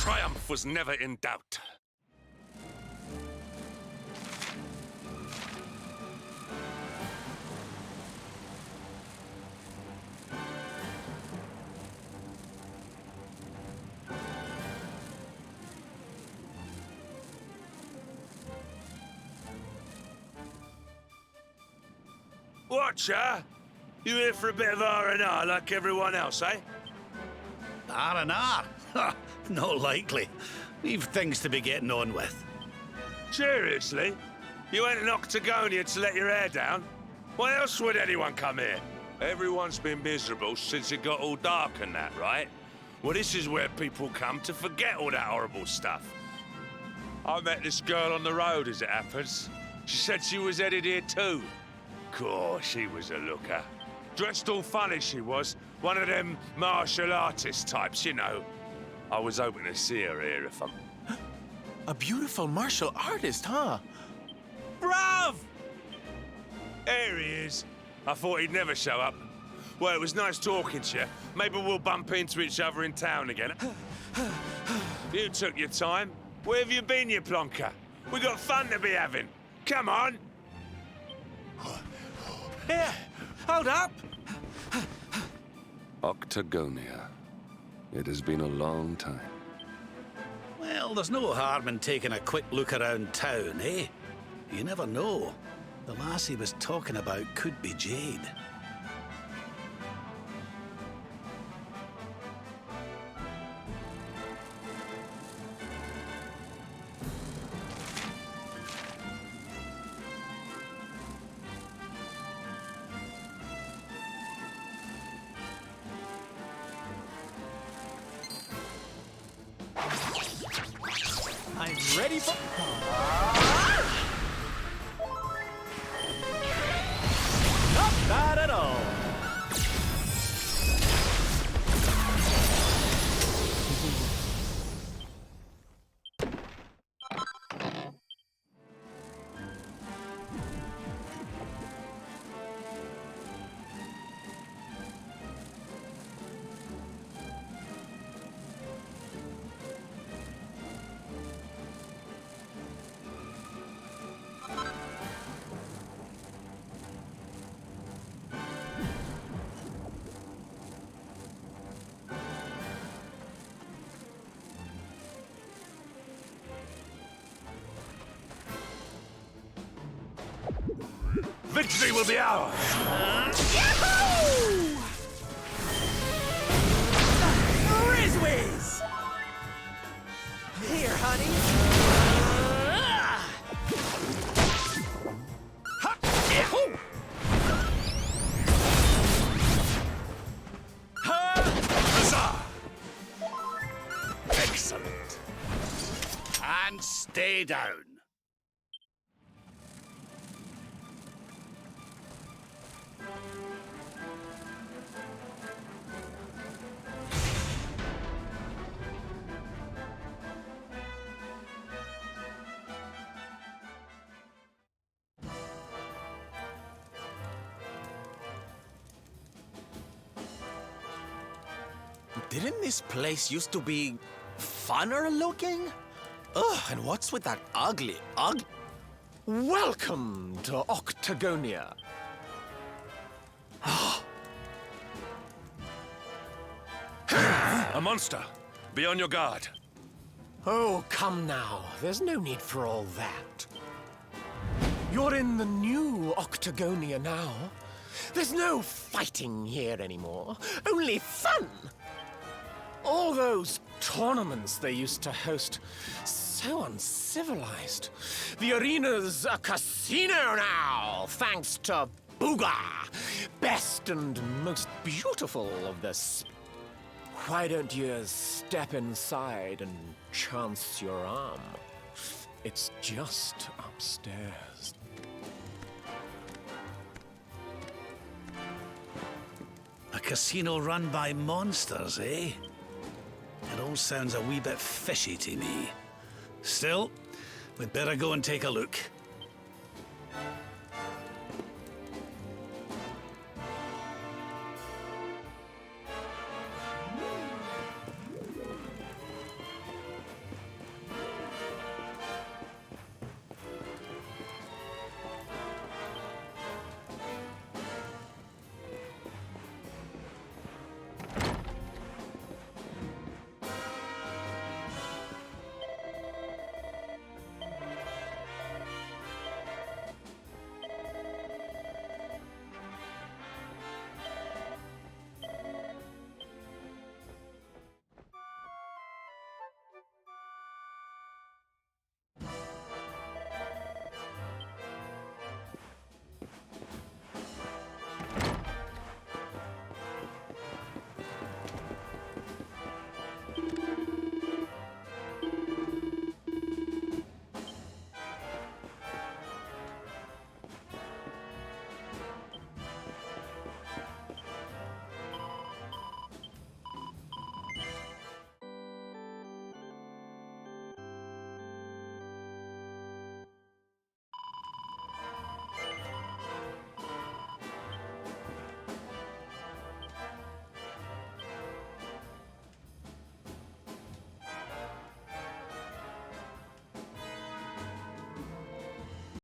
Triumph was never in doubt. Watcher, you here for a bit of R&R like everyone else, eh? R&R? Not likely. We've things to be getting on with. Seriously? You went to Octagonia to let your hair down? Why else would anyone come here? Everyone's been miserable since it got all dark and that, right? Well, this is where people come to forget all that horrible stuff. I met this girl on the road, as it happens. She said she was headed here too. Course, she was a looker. Dressed all funny, she was. One of them martial artist types, you know. I was hoping to see her here if I'm... A beautiful martial artist, huh? Bruv! There he is. I thought he'd never show up. Well, it was nice talking to you. Maybe we'll bump into each other in town again. You took your time. Where have you been, you plonker? We got fun to be having. Come on. Here, hold up. Octagonia. It has been a long time. Well, there's no harm in taking a quick look around town, eh? You never know. The lass he was talking about could be Jade. Surprise! Not bad at all. Victory will be ours! Yahoo! Rizzwiz! Here, honey. Yahoo! Huzzah! Excellent. And stay down. Didn't this place used to be funner looking? Ugh, and what's with that ugly? Welcome to Octagonia. A monster. Be on your guard. Oh, come now. There's no need for all that. You're in the new Octagonia now. There's no fighting here anymore. Only fun. All those tournaments they used to host, so uncivilized. The arena's a casino now, thanks to Booga, best and most beautiful of the... Why don't you step inside and chance your arm? It's just upstairs. A casino run by monsters, eh? It all sounds a wee bit fishy to me. Still, we'd better go and take a look.